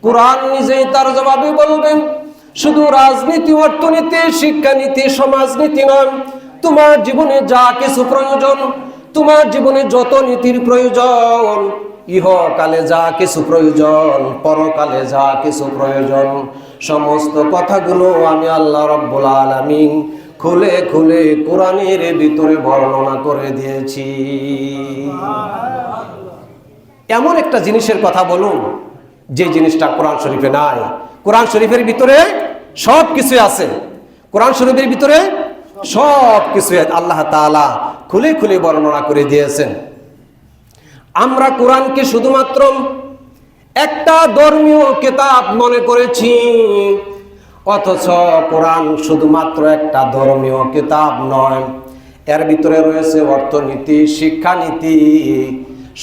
কোরআন নিজেই তার জবাবে বলবেন, শুধু রাজনীতি, অর্থনীতি, শিক্ষানীতি, সমাজনীতি নয়, তোমার জীবনে যা কিছু প্রয়োজন, তোমার জীবনে যত নীতির প্রয়োজন, ইহকালে যা কিছু প্রয়োজন, পরকালে যা কিছু প্রয়োজন, সমস্ত কথাগুলো আমি আল্লাহ রাব্বুল আলামিন খুলে খুলে কোরআনের ভিতরে বর্ণনা করে দিয়েছি। এমন একটা জিনিসের কথা বলুন যে জিনিসটা কোরআন শরীফে নাই। কোরআন শরীফের ভিতরে সব কিছু আছে। কোরআন শরীফের ভিতরে সব কিছু আল্লাহ তাআলা খুলে খুলে বর্ণনা করে দিয়েছেন। আমরা কোরআনকে শুধুমাত্র একটা ধর্মীয় কিতাব মনে করেছি, অথচ কোরআন শুধুমাত্র একটা ধর্মীয় কিতাব নয়। এর ভিতরে রয়েছে অর্থনীতি, শিক্ষানীতি,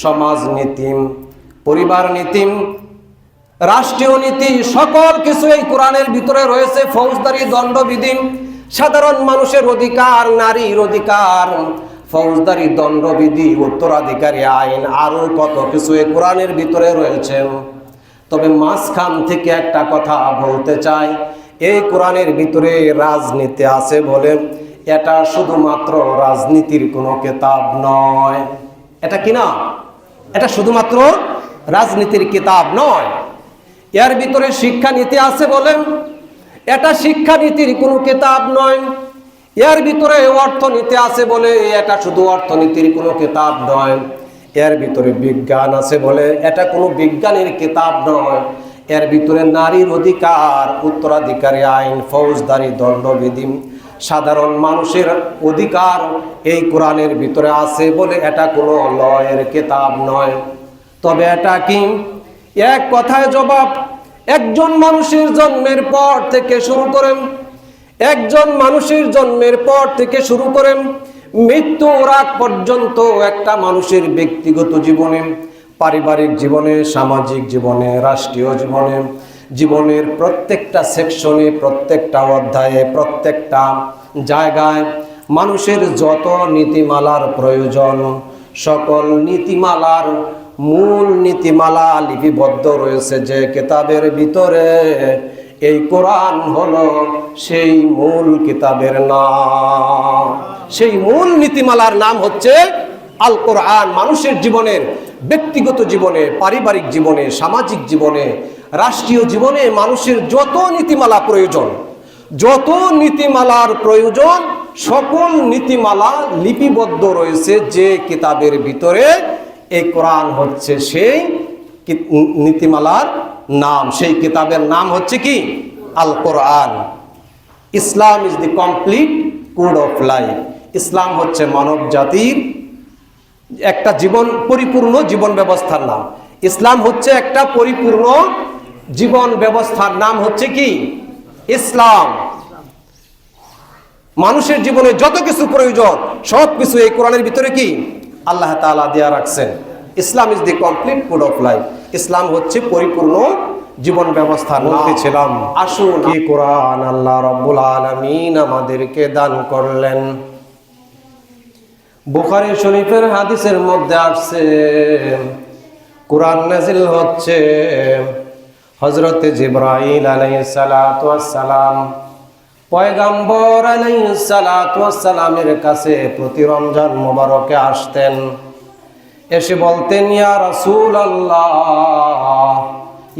সমাজনীতি, পরিবার নীতি, রাষ্ট্রীয় নীতি, সকল কিছু এই কোরআনের ভিতরে রয়েছে। ফৌজদারি দণ্ডবিধি, সাধারণ মানুষের অধিকার, নারীর অধিকার, ফৌজদারি দণ্ডবিধি, উত্তরাধিকারী আইন, আরো কত কিছু এই কোরআনের ভিতরে রয়েছে। তবে মাঝখান থেকে একটা কথা বলতে চাই, এই কোরআনের ভিতরে রাজনীতি আছে বলে এটা শুধুমাত্র রাজনীতির কোনো কিতাব নয়। এটা কি না? এটা শুধুমাত্র রাজনীতির কিতাব নয়। এর ভিতরে শিক্ষানীতি আছে বলে এটা শিক্ষানীতির কোনো কিতাব নয়। এর ভিতরে অর্থনীতি আছে বলে এটা শুধু অর্থনীতির কোনো কিতাব নয়। এর ভিতরে বিজ্ঞান আছে বলে এটা কোনো বিজ্ঞানের কিতাব নয়। এর ভিতরে নারীর অধিকার, উত্তরাধিকারী আইন, ফৌজদারি দণ্ডবিধি, সাধারণ মানুষের অধিকার এই কোরআনের ভিতরে আছে বলে এটা কোনো লয়ের কিতাব নয়। তবে এটা কি? এক কথায় জবাব, একজন মানুষের জন্মের পর থেকে শুরু করেন, একজন মানুষের জন্মের পর থেকে শুরু করেন মৃত্যুর আগ পর্যন্ত একটা মানুষের ব্যক্তিগত জীবনে, পারিবারিক জীবনে, সামাজিক জীবনে, রাষ্ট্রীয় জীবনে, জীবনের প্রত্যেকটা সেকশনে, প্রত্যেকটা অধ্যায়ে, প্রত্যেকটা জায়গায় মানুষের যত নীতিমালার প্রয়োজন, সকল নীতিমালার মূল নীতিমালা লিপিবদ্ধ রয়েছে যে কিতাবের ভিতরে। এই কোরআন হলো সেই মূল কিতাবের নাম। সেই মূল নীতিমালার নাম হচ্ছে আল কোরআন। মানুষের জীবনের, ব্যক্তিগত জীবনে, পারিবারিক জীবনে, সামাজিক জীবনে, রাষ্ট্রীয় জীবনে মানুষের যত নীতিমালা প্রয়োজন, যত নীতিমালার প্রয়োজন, সকল নীতিমালা লিপিবদ্ধ রয়েছে যে কিতাবের ভিতরে। এই কোরআন হচ্ছে সেই নীতিমালার নাম। সেই কিতাবের নাম হচ্ছে কি? আল কোরআন। ইসলাম is the complete code of life. ইসলাম হচ্ছে মানব জাতির একটা জীবন, পরিপূর্ণ জীবন ব্যবস্থার নাম। ইসলাম হচ্ছে একটা পরিপূর্ণ জীবন ব্যবস্থার নাম হচ্ছে কি? ইসলাম। মানুষের জীবনে যত কিছু প্রয়োজন সব কিছু এই কোরআনের ভিতরে কি আল্লাহ তাআলা দেয়া রাখছেন। ইসলাম is the complete code of life. ইসলাম হচ্ছে পরিপূর্ণ জীবন ব্যবস্থা। বলতেছিলাম, আসুন কি কোরআন আল্লাহ রাব্বুল আলামিন আমাদেরকে দান করলেন। বুখারী শরীফের হাদিসের মধ্যে আসছে, কোরআন নাযিল হচ্ছে হযরত জিবরাইল আলাইহিস সালাতু ওয়াস সালাম পয়গম্বর আলাইহিস সালাতু ওয়াস সালামের কাছে প্রতি রমজান মোবারকে আসতেন। এসে বলতেন, ইয়া রাসূলুল্লাহ,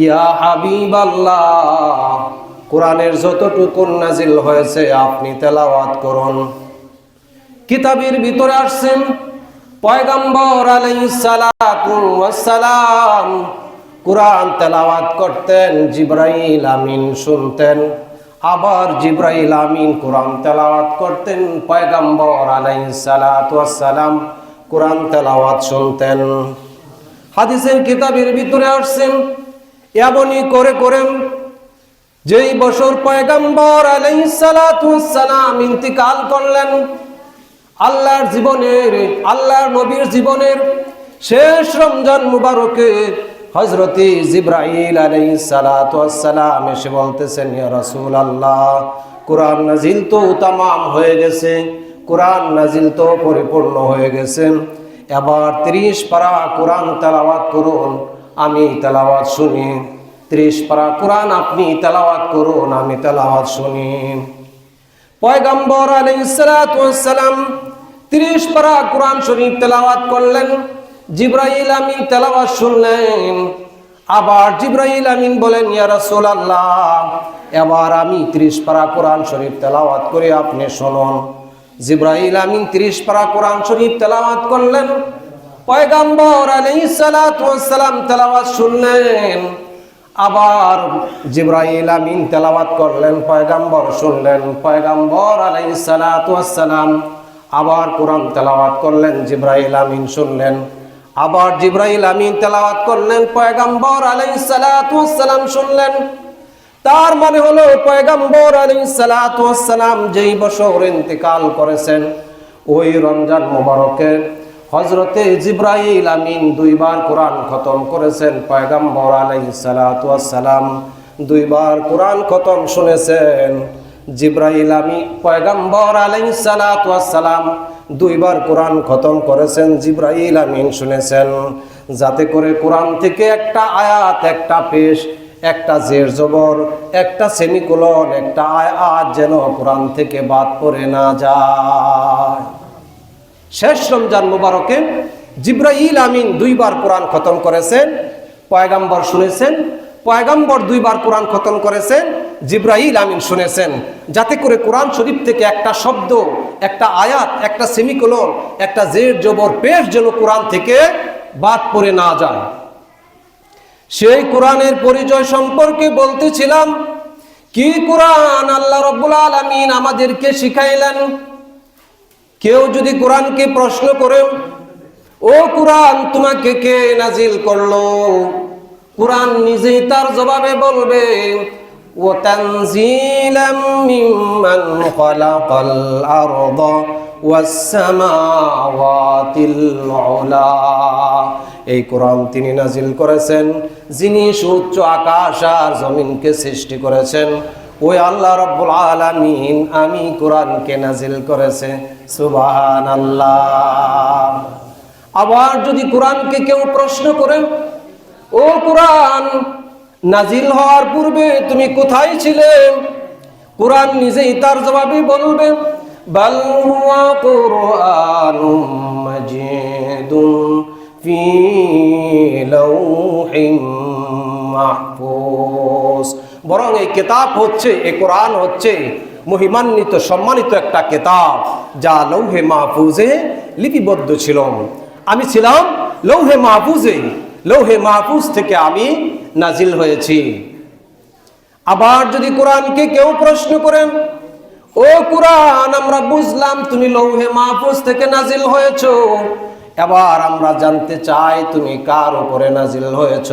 ইয়া হাবিবাল্লাহ, কোরআনের যতটুকু নাজিল হয়েছে আপনি তেলাওয়াত করুন। কিতাবের ভিতরে আসছেন পয়গম্বর আলাইহিস সালাতু ওয়াস সালাম কোরআন তেলাওয়াত করতেন, জিবরাইল আমিন শুনতেন। আবার জিবরাইল আমিন কোরআন তেলাওয়াত করতেন, পয়গম্বর আলাইহিস সালাতু ওয়াস সালাম কোরআন তেলাওয়াত শুনতেন। হাদিসের কিতাবের ভিতরে আসছেন এমনই করে করেন যেই বছর পয়গম্বর আলাইহিস সালাতু ওয়াস সালাম ইন্তিকাল করলেন, আল্লাহর জীবনের, আল্লাহর নবীর জীবনের শেষ রমজান মুবারকে হযরত জিবরাইল আলাইহিস সালাতু ওয়াস সালাম এসে বলতেছেন, ইয়া রাসূলুল্লাহ, কোরআন নাজিল তো তামাম হয়ে গেছে, কোরআন নাজিল তো পরিপূর্ণ হয়ে গেছে, এবার 30 পারা কোরআন তেলাওয়াত করুন, আমি তেলাওয়াত শুনি। 30 পারা কোরআন আপনি তেলাওয়াত করুন, আমি তেলাওয়াত শুনি। পয়গম্বর আলাইহিস সালাতু ওয়াস সালাম 30 পারা কোরআন শরীফ তেলাওয়াত করলেন। জিবরাইল আমিন তেলাওয়াত শুনলেন। আবার জিবরাইল আমিন বলেন, ইয়া রাসূলুল্লাহ, এবার আমি 30 পারা কোরআন শরীফ তেলাওয়াত করে আপনি শুনুন। জিবরাইল আমিন 30 পারা কোরআন শরীফ তেলাওয়াত করলেন। পয়গম্বর আলাইহিস সালাতু ওয়াস সালাম তেলাওয়াত শুনলেন। আবার জিবরাইল আমিন তেলাওয়াত করলেন, পয়গম্বর শুনলেন। পয়গম্বর আলাইহিস সালাতু ওয়াস সালাম আবার কোরআন তেলাওয়াত করলেন, জিবরাইল আমিন শুনলেন। আবার জিবরাইল আমিন তেলাওয়াত করলেন, পয়গম্বর আলাইহিস সালাতু ওয়াস সালাম শুনলেন। তার মানে হলো পয়গম্বর আলাইহিস সালাতু ওয়াস সালাম যেই বছর ইন্তেকাল করেছেন, ওই রমজান মুবারকে হযরতে জিবরাইল আমিন 2 বার কোরআন খতম করেছেন। পয়গম্বর আলাইহিস সালাতু ওয়াস সালাম 2 বার কোরআন খতম শুনেছেন। জিবরাইল আমিন পয়গম্বর আলাইহিস সালাতু ওয়াস সালাম 2 বার কোরআন খতম করেছেন, জিবরাইল আমিন শুনেছেন। যাতে করে কোরআন থেকে একটা আয়াত, একটা পেশ, একটা জের জবর, একটা সেমিকোলন, একটা আয়াত যেন কোরআন থেকে বাদ পড়ে না যায়। শেষ রমজান মুবারকে জিবরাইল আমিন 2 বার কোরআন খতম করেছেন, পয়গম্বর শুনেছেন। পয়গম্বর 2 বার কোরআন খতম করেছেন, জিবরাইল আমিন শুনেছেন। যাতে করে কোরআন শরীফ থেকে একটা শব্দ, একটা আয়াত, একটা সেমিকোলন, একটা জের জবর পেশ যেন কোরআন থেকে বাদ পড়ে না যায়। সেই কোরআনের পরিচয় সম্পর্কে বলতেছিলাম। কি কোরআন আল্লাহ রাব্বুল আলামিন আমাদেরকে শিখাইলেন। কেউ যদি কোরআনকে প্রশ্ন করে, ও কোরআন তোমাকে কে নাজিল করলো, কোরআন নিজেই তার জবাবে বলবে, ওয়া তানজিলাম মিম্মান খালাকাল আরদা ওয়াস সামাওয়াতিল উলা। এই কোরআন তিনি নাজিল করেছেন যিনি সুউচ্চ আকাশ আর জমিনকে সৃষ্টি করেছেন। ওই আল্লাহ রাব্বুল আলামিন আমি কোরআনকে নাজিল করেছে। সুবহানাল্লাহ। আবার যদি কোরআনকে কেউ প্রশ্ন করে, ও কোরআন নাজিল হওয়ার পূর্বে তুমি কোথায় ছিলে, কোরআন নিজেই তার জবাবে বলবে, বাল হুয়া কুরআনুম মাজিদুন ফি লাউহিম মাহফুজ। বরং এই কিতাব হচ্ছে, এই কোরআন হচ্ছে মহিমান্বিত, সম্মানিত একটা কিতাব, যা লৌহে মাহফুজে লিপিবদ্ধ ছিল। আমি ছিলাম লৌহে মাহফুজে, লৌহে মাহফুজ থেকে আমি নাজিল হয়েছি। আবার যদি কোরআনকে কেউ প্রশ্ন করেন, ও কোরআন আমরা বুঝলাম তুমি লৌহে মাহফুজ থেকে নাজিল হয়েছো, এবার আমরা জানতে চাই তুমি কার উপরে নাজিল হয়েছ।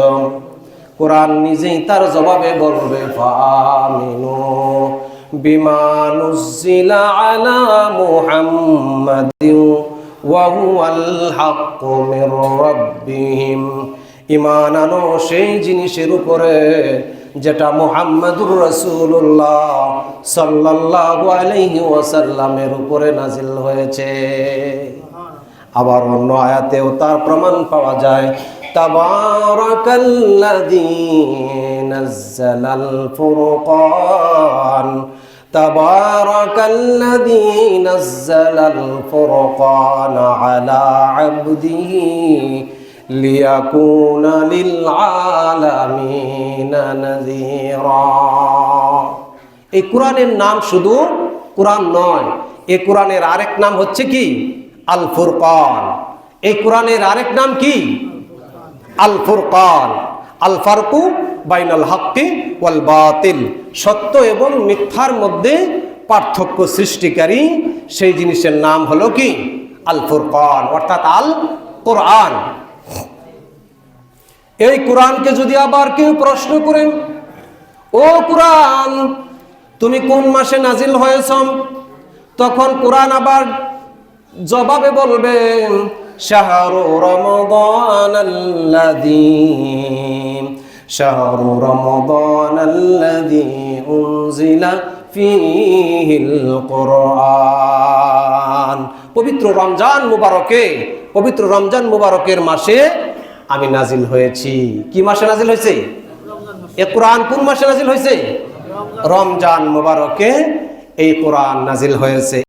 কোরআন নিজেই তার জবাবে বলবে, ফামিনু বিমা নুজ্জিলা আলা মুহাম্মাদিন ওয়া হুয়াল হাক্কু মির রাব্বিহিম। ঈমান আনো সেই জিনিসের উপরে যেটা মুহাম্মাদুর রাসূলুল্লাহ সাল্লাল্লাহু আলাইহি ওয়াসাল্লামের উপরে নাজিল হয়েছে। আবার অন্য আয়াতেও তার প্রমাণ পাওয়া যায়, তাবারাকাল্লাযী নাযালাল ফুরকান, তাবারাকাল্লাযী নাযালাল ফুরকান আলা আবদিহি লিয়াকুনা লিল আলামিনা নাযীরা। এই কোরআনের নাম শুধু কোরআন নয়, এই কোরআনের আরেক নাম হচ্ছে কি? আল ফুরকান। এই কোরআনের আরেক নাম কি? আল ফুরকান। আল ফারকু বাইনাল হাক্কি ওয়াল বাতিল। সত্য এবং মিথ্যার মধ্যে পার্থক্য সৃষ্টিকারী সেই জিনিসের নাম হলো কি? আল ফুরকান, অর্থাৎ আল কোরআন। এই কোরআনকে যদি আবার কেউ প্রশ্ন করেন, ও কোরআন তুমি কোন মাসে নাজিল হয়েছ, তখন কোরআন আবার জবাবে বলবেন, শাহরু রমাদানাল্লাযী উনজিলা ফীহিল কুরআন। পবিত্র রমজান মুবারকে, পবিত্র রমজান মুবারকের মাসে আমি নাজিল হয়েছি। কি মাসে নাজিল হয়েছে? এ কোরআন কোন মাসে নাজিল হয়েছে? রমজান মুবারকে এই কোরআন নাজিল হয়েছে।